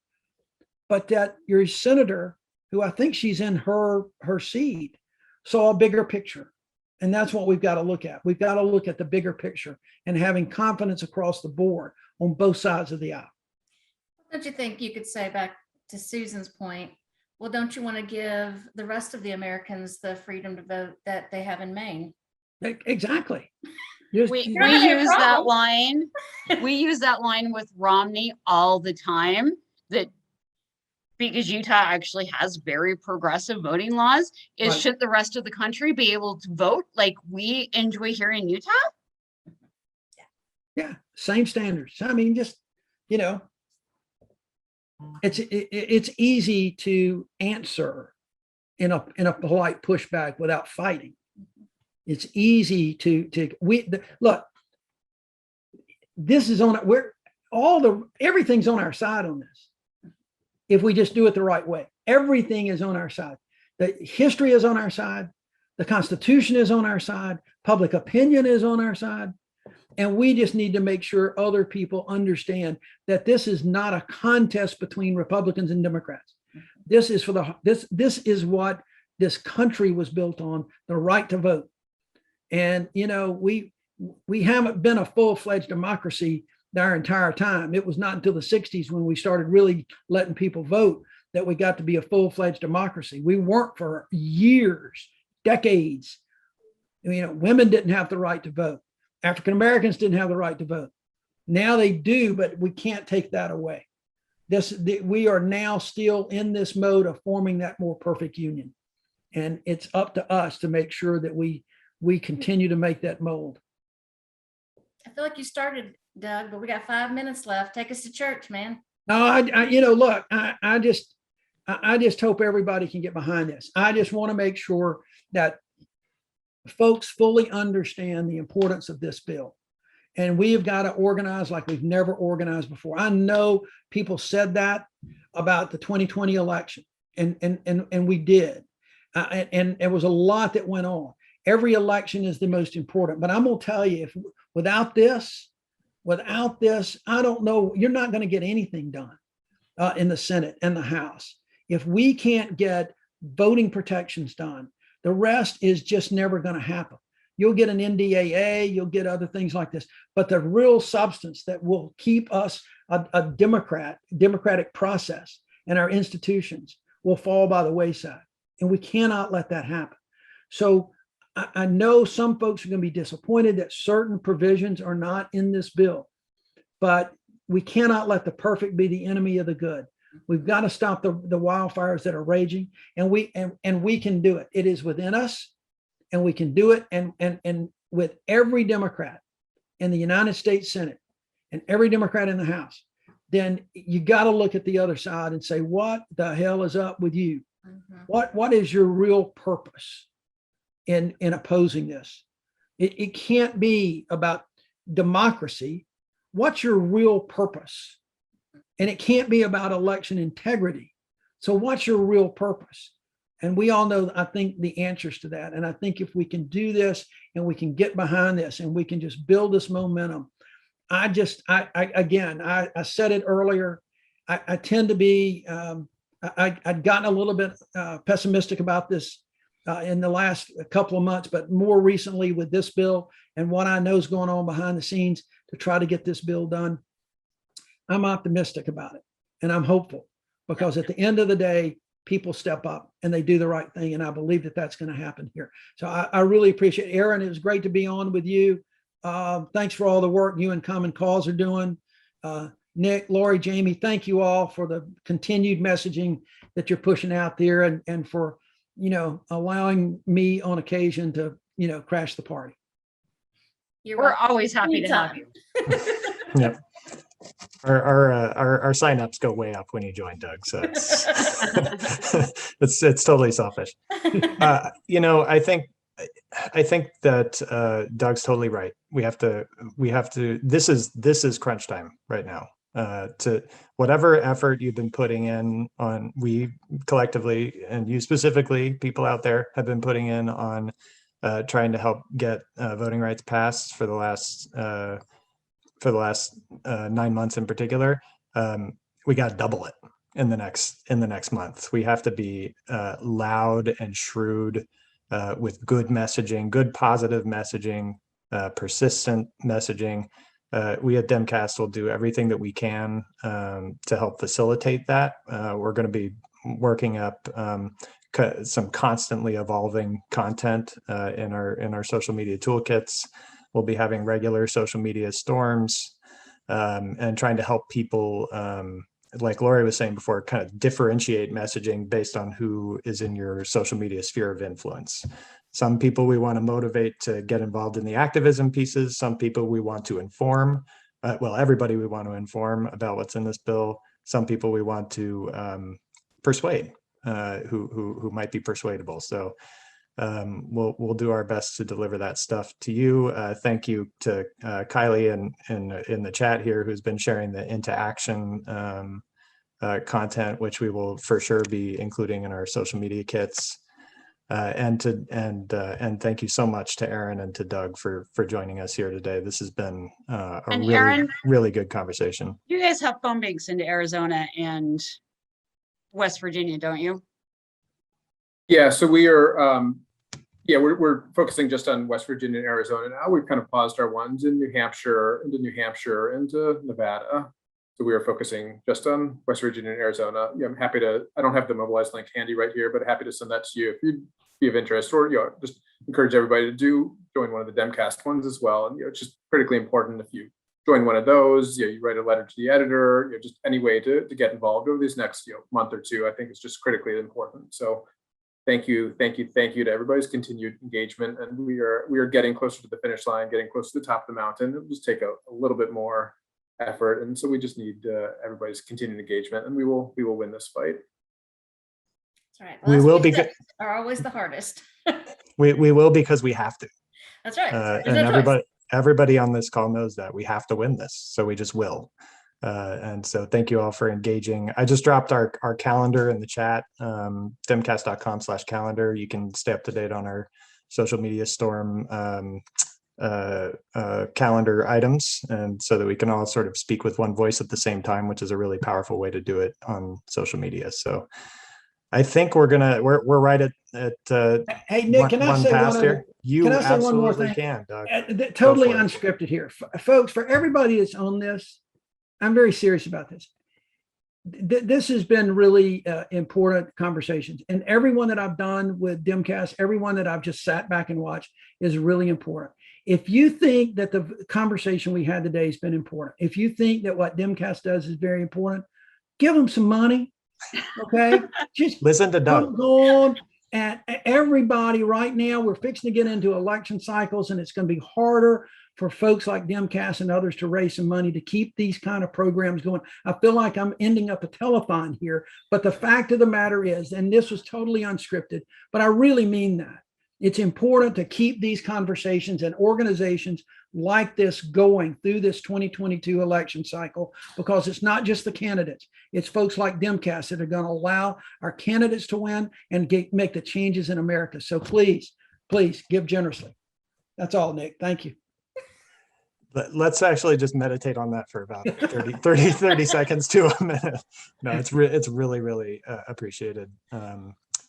But that your senator, who I think she's in her seat, saw a bigger picture. And that's what we've got to look at. We've got to look at the bigger picture and having confidence across the board on both sides of the aisle. Don't you think you could say, back to Susan's point, well, don't you want to give the rest of the Americans the freedom to vote that they have in Maine? Exactly. We use that line. We use that line with Romney all the time, that because Utah actually has very progressive voting laws, Right. Should the rest of the country be able to vote like we enjoy here in Utah? Yeah, same standards. I mean, just, it's easy to answer in a polite pushback without fighting. It's easy look. This is everything's on our side on this. If we just do it the right way, everything is on our side. The history is on our side. The Constitution is on our side. Public opinion is on our side. And we just need to make sure other people understand that this is not a contest between Republicans and Democrats. This is this is what this country was built on, the right to vote. And we haven't been a full-fledged democracy our entire time. It was not until the 60s when we started really letting people vote that we got to be a full-fledged democracy. We weren't for years, decades. Women didn't have the right to vote. African Americans didn't have the right to vote. Now they do, but we can't take that away. We are now still in this mode of forming that more perfect union. And it's up to us to make sure that we continue to make that mold. I feel like you started, Doug, but we got 5 minutes left. Take us to church, man. No, look, I just hope everybody can get behind this. I just want to make sure that folks fully understand the importance of this bill. And we have got to organize like we've never organized before. I know people said that about the 2020 election, and we did. And there was a lot that went on. Every election is the most important. But I'm going to tell you, without this, I don't know, you're not going to get anything done in the Senate and the House. If we can't get voting protections done, the rest is just never going to happen. You'll get an NDAA, you'll get other things like this, but the real substance that will keep us a democratic process and our institutions will fall by the wayside. And we cannot let that happen. So I know some folks are going to be disappointed that certain provisions are not in this bill, but we cannot let the perfect be the enemy of the good. We've got to stop the wildfires that are raging, and we can do it. It is within us, and we can do it. And with every Democrat in the United States Senate and every Democrat in the House, then you got to look at the other side and say, what the hell is up with you? Mm-hmm. What is your real purpose in opposing this? It can't be about democracy. What's your real purpose? And it can't be about election integrity. So what's your real purpose? And we all know, I think, the answers to that. And I think if we can do this and we can get behind this and we can just build this momentum, I said it earlier, I tend to be, I'd gotten a little bit pessimistic about this in the last couple of months, but more recently with this bill and what I know is going on behind the scenes to try to get this bill done, I'm optimistic about it and I'm hopeful because at the end of the day, people step up and they do the right thing. And I believe that that's going to happen here. So I really appreciate it. Aaron, it was great to be on with you. Thanks for all the work you and Common Cause are doing. Nick, Lori, Jamie, thank you all for the continued messaging that you're pushing out there and for, allowing me on occasion to, crash the party. We're always happy to have you. Yep. Our signups go way up when you join, Doug. So it's it's totally selfish. I think that Doug's totally right. We have to. This is crunch time right now. To whatever effort you've been putting in on, we collectively and you specifically, people out there have been putting in on trying to help get voting rights passed for the last 9 months in particular. We got to double it in the next month. We have to be loud and shrewd with good messaging, good positive messaging, persistent messaging. We at DemCast will do everything that we can to help facilitate that. We're going to be working up some constantly evolving content in our social media toolkits. We'll be having regular social media storms and trying to help people, like Lori was saying before, kind of differentiate messaging based on who is in your social media sphere of influence. Some people we want to motivate to get involved in the activism pieces. Some people we want to inform. Everybody we want to inform about what's in this bill. Some people we want to persuade, who might be persuadable. So we'll do our best to deliver that stuff to you. Thank you to Kylie in the chat here, who's been sharing the into action content, which we will for sure be including in our social media kits. And thank you so much to Aaron and to Doug for joining us here today. This has been really good conversation. You guys have phone banks into Arizona and West Virginia, don't you? Yeah, so we are, we're focusing just on West Virginia and Arizona now. We've kind of paused our ones in New Hampshire, into Nevada. So we are focusing just on West Virginia and Arizona. I'm happy to, I don't have the mobilized link handy right here, but happy to send that to you if you'd be of interest, or just encourage everybody to join one of the DemCast ones as well. And it's just critically important if you join one of those, you write a letter to the editor, just any way to get involved over these next month or two. I think it's just critically important. So thank you to everybody's continued engagement. And we are getting closer to the finish line, getting close to the top of the mountain. It'll just take a little bit more effort, and so we just need everybody's continued engagement, and we will win this fight. That's right. Well, we will, because are always the hardest. we will, because we have to. That's right. And everybody on this call knows that we have to win this, so we just will. And so thank you all for engaging. I just dropped our calendar in the chat, demcast.com/calendar. You can stay up to date on our social media storm calendar items, and so that we can all sort of speak with one voice at the same time, which is a really powerful way to do it on social media. So I think we're right at hey Nick, can I say one here? You can I say one more thing? Can, Doug. Totally unscripted here, folks. For everybody that's on this, I'm very serious about this. This has been really important conversations, and everyone that I've done with DemCast, everyone that I've just sat back and watched, is really important. If you think that the conversation we had today has been important, if you think that what DemCast does is very important, give them some money. Okay, just listen to Doug. Go on. And everybody right now, we're fixing to get into election cycles, and it's going to be harder for folks like DemCast and others to raise some money to keep these kind of programs going. I feel like I'm ending up a telethon here, but the fact of the matter is, and this was totally unscripted, but I really mean that. It's important to keep these conversations and organizations like this going through this 2022 election cycle, because it's not just the candidates. It's folks like DemCast that are going to allow our candidates to win and make the changes in America. So please give generously. That's all, Nick. Thank you. Let's actually just meditate on that for about 30 seconds to a minute. No, it's really, really appreciated.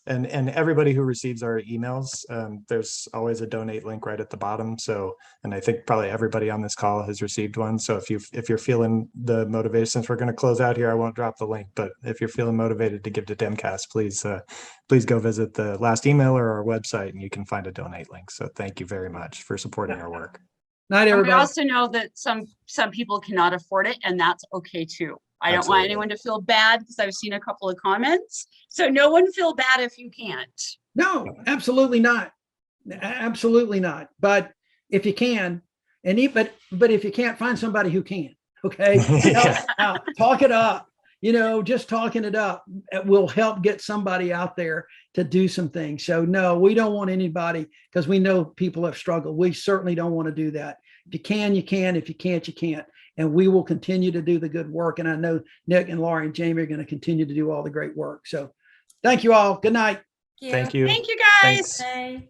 And everybody who receives our emails, there's always a donate link right at the bottom. So, and I think probably everybody on this call has received one. So if you're feeling the motivation, since we're going to close out here, I won't drop the link, but if you're feeling motivated to give to DemCast, please go visit the last email or our website and you can find a donate link. So thank you very much for supporting our work. Night, And we everybody. also know that some people cannot afford it, and that's okay too. I don't want Absolutely. anyone to feel bad because I've seen a couple of comments. So no one feel bad if you can't. No, absolutely not. Absolutely not. But if you can, but if you can't, find somebody who can, okay? Yeah. Talk it up. Just talking it up will help get somebody out there to do some things. So no, we don't want anybody, because we know people have struggled. We certainly don't want to do that. If you can, you can. If you can't, you can't. And we will continue to do the good work. And I know Nick and Laurie and Jamie are going to continue to do all the great work. So thank you all. Good night. Thank you. Thank you guys. Thanks. Bye.